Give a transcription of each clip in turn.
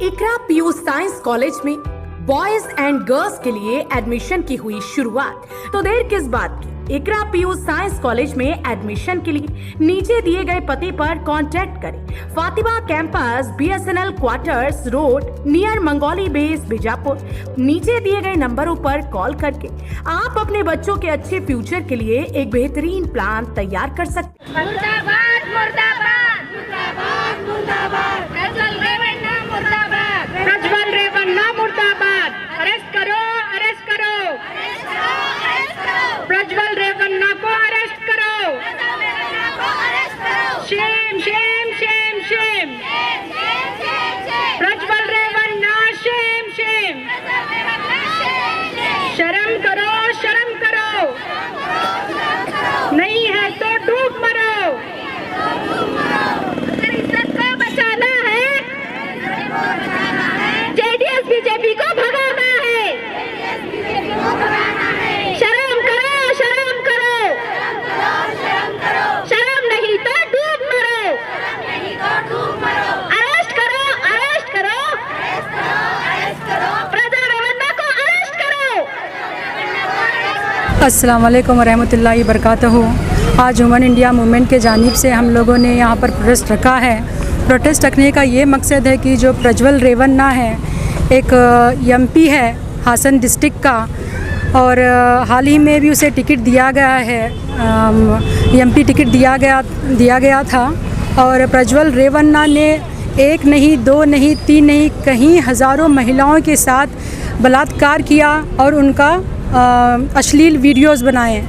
इकरा PU science college में boys and girls के लिए एडमिशन की हुई शुरुआत। तो देर किस बात की, इकरा पीयू साइंस कॉलेज में एडमिशन के लिए नीचे दिए गए पते पर कांटेक्ट करें। Fatima campus, BSNL quarters road, near Mangoli base, Bijapur. नीचे दिए गए नंबरों पर कॉल करके आप अपने बच्चों के अच्छे फ्यूचर के लिए एक बेहतरीन प्लान तैयार कर सकते हैं। मुर्दाबाद मुर्दाबाद मुर्दाबाद मुर्दाबाद प्रज्वल रेवन्ना मुर्दाबाद प्रज्वल रेवन्ना मुर्दाबाद। अरेस्ट करो अरेस्ट करो अरेस्ट करो अरेस्ट करो प्रज्वल रेवन्ना को अरेस्ट करो अरेस्ट करो। Shem Shem Shem Shem Prajwal Revanna Shem Shem. शर्म करो शर्म करो, नहीं है तो डूब मरो। अगर इज्जत को बचाना है, JDS BJP को भगाना है। शर्म करो शर्म करो, शर्म नहीं तो डूब मरो। अरेस्ट करो अरेस्ट करो प्रज्वल रेवन्ना को अरेस्ट करो। अस्सलाम वालेकुम वरहमतुल्लाहि वबरकातुहू। आज वुमेन इंडिया मूवमेंट के जानिब से हम लोगों ने यहाँ पर प्रोटेस्ट रखा है। प्रोटेस्ट रखने का ये मकसद है कि जो प्रज्वल रेवन्ना है, एक MP है हासन डिस्ट्रिक्ट का, और हाल ही में भी उसे टिकट दिया गया है, MP टिकट दिया गया था। और प्रज्वल रेवन्ना ने एक नहीं, दो नहीं, तीन नहीं, कहीं हज़ारों महिलाओं के साथ बलात्कार किया और उनका अश्लील वीडियोस बनाए।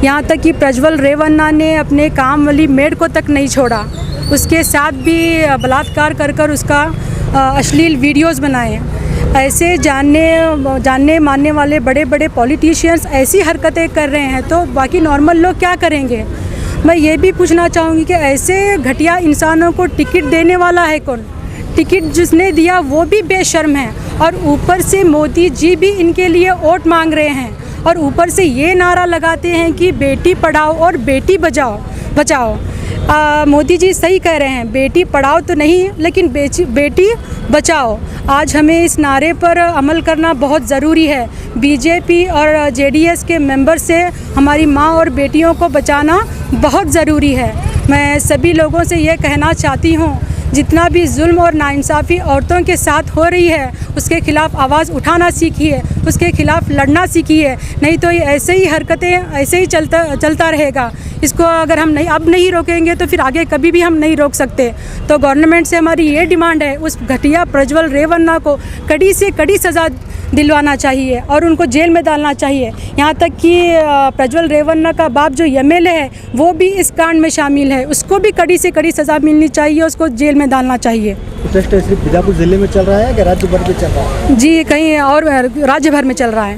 यहाँ तक कि प्रज्वल रेवन्ना ने अपने काम वाली मेड को तक नहीं छोड़ा, उसके साथ भी बलात्कार कर उसका अश्लील वीडियोस बनाए। ऐसे जानने मानने वाले बड़े बड़े पॉलिटिशियंस ऐसी हरकतें कर रहे हैं तो बाकी नॉर्मल लोग क्या करेंगे। मैं ये भी पूछना चाहूँगी कि ऐसे घटिया इंसानों को टिकट देने वाला है कौन? टिकट जिसने दिया वो भी बेशर्म है, और ऊपर से मोदी जी भी इनके लिए वोट मांग रहे हैं, और ऊपर से ये नारा लगाते हैं कि बेटी पढ़ाओ और बेटी बचाओ। मोदी जी सही कह रहे हैं, बेटी पढ़ाओ तो नहीं लेकिन बेटी बचाओ। आज हमें इस नारे पर अमल करना बहुत ज़रूरी है। BJP और JDS के मेंबर से हमारी माँ और बेटियों को बचाना बहुत ज़रूरी है। मैं सभी लोगों से ये कहना चाहती हूँ, जितना भी जुल्म और नाइंसाफ़ी औरतों के साथ हो रही है उसके ख़िलाफ़ आवाज़ उठाना सीखिए, उसके ख़िलाफ़ लड़ना सीखिए, नहीं तो ये ऐसे ही हरकतें ऐसे ही चलता रहेगा। इसको अगर हम अब नहीं रोकेंगे तो फिर आगे कभी भी हम नहीं रोक सकते। तो गवर्नमेंट से हमारी ये डिमांड है, उस घटिया प्रज्वल रेवन्ना को कड़ी से कड़ी सज़ा दिलवाना चाहिए और उनको जेल में डालना चाहिए। यहाँ तक कि प्रज्वल रेवन्ना का बाप जो MLA है वो भी इस कांड में शामिल है, उसको भी कड़ी से कड़ी सज़ा मिलनी चाहिए, उसको जेल में डालना चाहिए। प्रोटेस्ट सिर्फ बीजापुर जिले में चल रहा है कि राज्य भर में चल रहा है? जी, कहीं और राज्य भर में चल रहा है।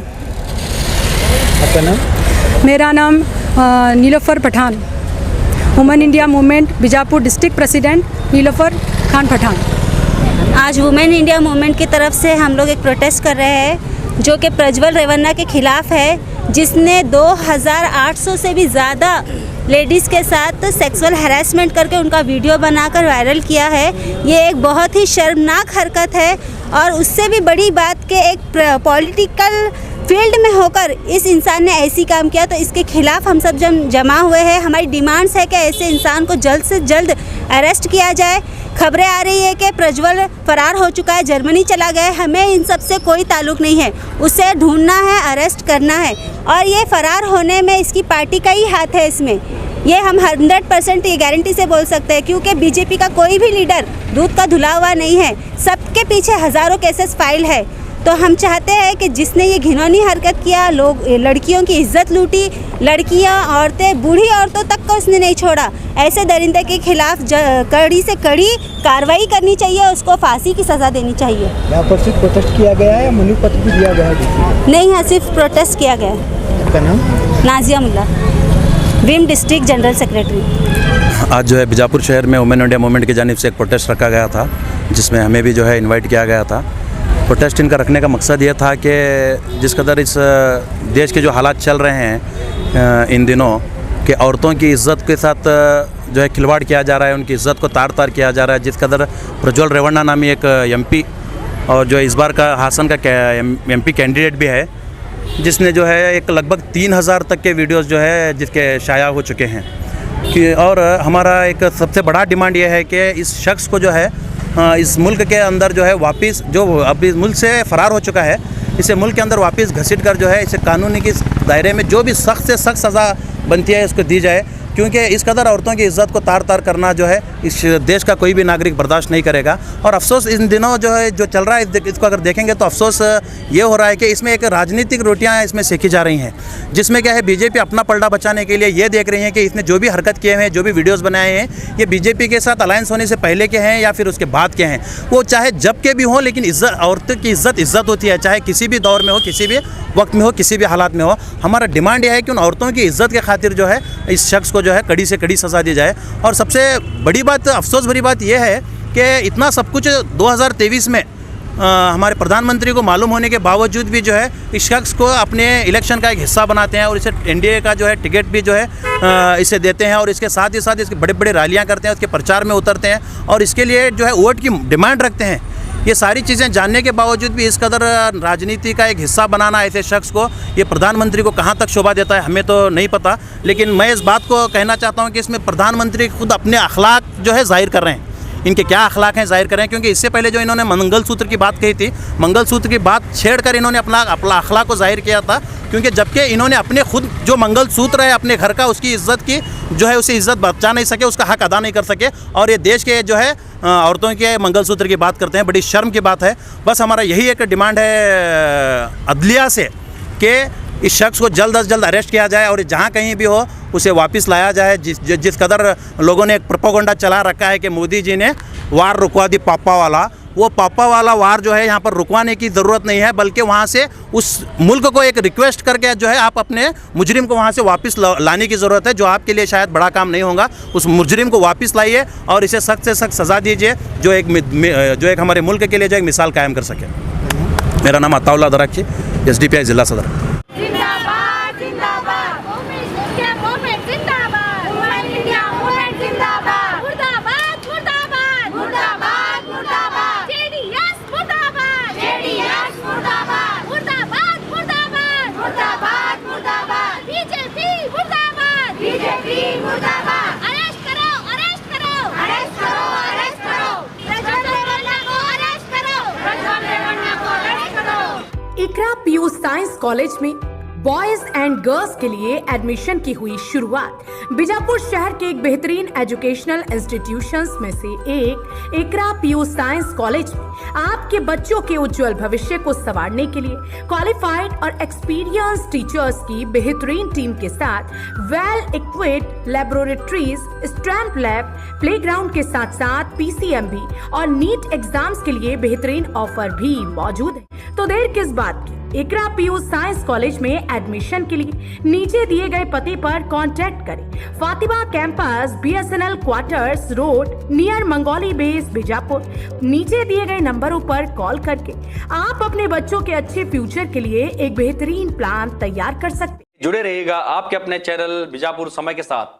आपका नाम? मेरा नाम Nilofar Pathan, women India movement Bijapur district president Nilofar Khan Pathan. आज वुमेन इंडिया मूवमेंट की तरफ से हम लोग एक प्रोटेस्ट कर रहे हैं जो कि प्रज्वल रेवन्ना के ख़िलाफ़ है, जिसने 2800 से भी ज़्यादा लेडीज़ के साथ सेक्सुअल हैरेसमेंट करके उनका वीडियो बनाकर वायरल किया है। ये एक बहुत ही शर्मनाक हरकत है, और उससे भी बड़ी बात कि एक पॉलिटिकल फील्ड में होकर इस इंसान ने ऐसी काम किया, तो इसके खिलाफ हम सब जमा हुए हैं। हमारी डिमांड्स है कि ऐसे इंसान को जल्द से जल्द अरेस्ट किया जाए। खबरें आ रही है कि प्रज्वल फरार हो चुका है, जर्मनी चला गया है। हमें इन सब से कोई ताल्लुक़ नहीं है, उसे ढूंढना है, अरेस्ट करना है, और ये फरार होने में इसकी पार्टी का ही हाथ है। इसमें ये हम 100% ये गारंटी से बोल सकते हैं, क्योंकि BJP का कोई भी लीडर दूध का धुला हुआ नहीं है, सबके पीछे हज़ारों केसेस फाइल है। तो हम चाहते हैं कि जिसने ये घिनौनी हरकत किया, लड़कियों की इज्जत लूटी, लड़कियां, औरतें, बूढ़ी औरतों तक को उसने नहीं छोड़ा, ऐसे दरिंदे के खिलाफ कड़ी से कड़ी कार्रवाई करनी चाहिए, उसको फांसी की सज़ा देनी चाहिए। यहाँ पर सिर्फ प्रोटेस्ट किया गया है या मनु पत्र भी दिया गया है? नहीं, यहाँ सिर्फ प्रोटेस्ट किया गया है। आपका नाम? नाजिया मुल्ला, विम डिस्ट्रिक्ट जनरल सेक्रेटरी। आज जो है बीजापुर शहर में वुमेन इंडिया मूवमेंट की जानिब से एक प्रोटेस्ट रखा गया था, जिसमें हमें भी जो है इनवाइट किया गया था। प्रोटेस्ट इनका रखने का मकसद ये था कि जिस कदर इस देश के जो हालात चल रहे हैं इन दिनों, कि औरतों की इज़्ज़त के साथ जो है खिलवाड़ किया जा रहा है, उनकी इज़्ज़त को तार तार किया जा रहा है। जिस कदर प्रज्वल रेवन्ना नामी एक MP और जो इस बार का हासन का MP कैंडिडेट भी है, जिसने जो है एक लगभग 3000 तक के वीडियोस जो है जिसके शाया हो चुके हैं कि, और हमारा एक सबसे बड़ा डिमांड ये है कि इस शख्स को जो है इस मुल्क के अंदर जो है वापस, जो अभी मुल्क से फ़रार हो चुका है, इसे मुल्क के अंदर वापस घसीट कर जो है इसे कानूनी के दायरे में जो भी सख्त से सख्त सज़ा बनती है इसको दी जाए, क्योंकि इस कदर औरतों की इज़्ज़त को तार तार करना जो है इस देश का कोई भी नागरिक बर्दाश्त नहीं करेगा। और अफसोस इन दिनों जो है जो चल रहा है इसको अगर देखेंगे तो अफसोस ये हो रहा है कि इसमें एक राजनीतिक रोटियां इसमें सेकी जा रही हैं, जिसमें क्या है बीजेपी अपना पलड़ा बचाने के लिए ये देख रही है कि इसने जो भी हरकत किए हैं, जो भी वीडियोज़ बनाए हैं, ये बीजेपी के साथ अलायंस होने से पहले के हैं या फिर उसके बाद के हैं, वो चाहे जब के भी हों, लेकिन इज़्ज़त, औरतों की इज़्ज़त होती है, चाहे किसी भी दौर में हो, किसी भी वक्त में हो, किसी भी हालात में हो। हमारा डिमांड यह है कि उन औरतों की इज़्ज़त के खातिर जो है इस शख्स को जो है कड़ी से कड़ी सज़ा दी जाए। और सबसे बड़ी बात, अफसोस भरी बात यह है कि इतना सब कुछ 2023 में हमारे प्रधानमंत्री को मालूम होने के बावजूद भी जो है इस शख्स को अपने इलेक्शन का एक हिस्सा बनाते हैं और इसे NDA का जो है टिकट भी जो है इसे देते हैं और इसके साथ ही साथ इसके बड़े बड़े रैलियाँ करते हैं, उसके प्रचार में उतरते हैं और इसके लिए जो है वोट की डिमांड रखते हैं। ये सारी चीज़ें जानने के बावजूद भी इस कदर राजनीति का एक हिस्सा बनाना ऐसे शख्स को, ये प्रधानमंत्री को कहाँ तक शोभा देता है हमें तो नहीं पता, लेकिन मैं इस बात को कहना चाहता हूँ कि इसमें प्रधानमंत्री खुद अपने अखलाक जो है ज़ाहिर कर रहे हैं, इनके क्या अखलाक हैं ज़ाहिर कर रहे हैं। क्योंकि इससे पहले जो इन्होंने मंगलसूत्र की बात कही थी, मंगलसूत्र की बात छेड़कर इन्होंने अपना अखलाक को ज़ाहिर किया था, क्योंकि जबकि इन्होंने अपने खुद जो मंगलसूत्र है अपने घर का, उसकी इज़्ज़त की जो है उसे इज़्ज़त बचा नहीं सके, उसका हक अदा नहीं कर सके, और ये देश के जो है औरतों के मंगलसूत्र की बात करते हैं। बड़ी शर्म की बात है। बस हमारा यही एक डिमांड है अदलिया से कि इस शख्स को जल्द अज जल्द अरेस्ट किया जाए और जहाँ कहीं भी हो उसे वापस लाया जाए। जिस कदर लोगों ने एक प्रोपेगेंडा चला रखा है कि मोदी जी ने वार रुकवा दी पापा वाला, वो पापा वाला वार जो है यहाँ पर रुकवाने की ज़रूरत नहीं है, बल्कि वहाँ से उस मुल्क को एक रिक्वेस्ट करके जो है आप अपने मुजरिम को वहाँ से वापस लाने की ज़रूरत है, जो आपके लिए शायद बड़ा काम नहीं होगा। उस मुजरिम को वापस लाइए और इसे सख्त से सख्त सज़ा दीजिए, जो एक हमारे मुल्क के लिए जो एक मिसाल कायम कर सके। मेरा नाम अताउल्लाह दराक्षी, SDPI ज़िला सदर। जिंदाबाद जिंदाबाद मूवमेंट जिंदाबाद, वुमेन इंडिया मूवमेंट जिंदाबाद, मुर्दाबाद मुर्दाबाद मुर्दाबाद मुर्दाबाद, JDS मुर्दाबाद, JDS मुर्दाबाद, मुर्दाबाद मुर्दाबाद मुर्दाबाद मुर्दाबाद, BJP मुर्दाबाद, BJP मुर्दाबाद। अरेस्ट करो अरेस्ट करो अरेस्ट करो अरेस्ट करो, प्रज्वल रेवन्ना को अरेस्ट करो, प्रज्वल रेवन्ना को अरेस्ट करो। इकरा PU साइंस कॉलेज में बॉयज एंड गर्ल्स के लिए एडमिशन की हुई शुरुआत। बीजापुर शहर के एक बेहतरीन एजुकेशनल इंस्टीट्यूशंस में से एक इकरा PU साइंस कॉलेज में आपके बच्चों के उज्जवल भविष्य को संवारने के लिए क्वालिफाइड और एक्सपीरियंस टीचर्स की बेहतरीन टीम के साथ well equipped laboratories, stamp lab, playground के साथ साथ PCMB और नीट एग्जाम्स के लिए बेहतरीन ऑफर भी मौजूद है। तो देर किस बात की, इकरा PU साइंस कॉलेज में एडमिशन के लिए नीचे दिए गए पते पर कांटेक्ट करें। Fatima campus, BSNL quarters road, near Mangoli base, Bijapur. नीचे दिए गए नंबरों पर कॉल करके आप अपने बच्चों के अच्छे फ्यूचर के लिए एक बेहतरीन प्लान तैयार कर सकते हैं। जुड़े रहिएगा आपके अपने चैनल बीजापुर समय के साथ।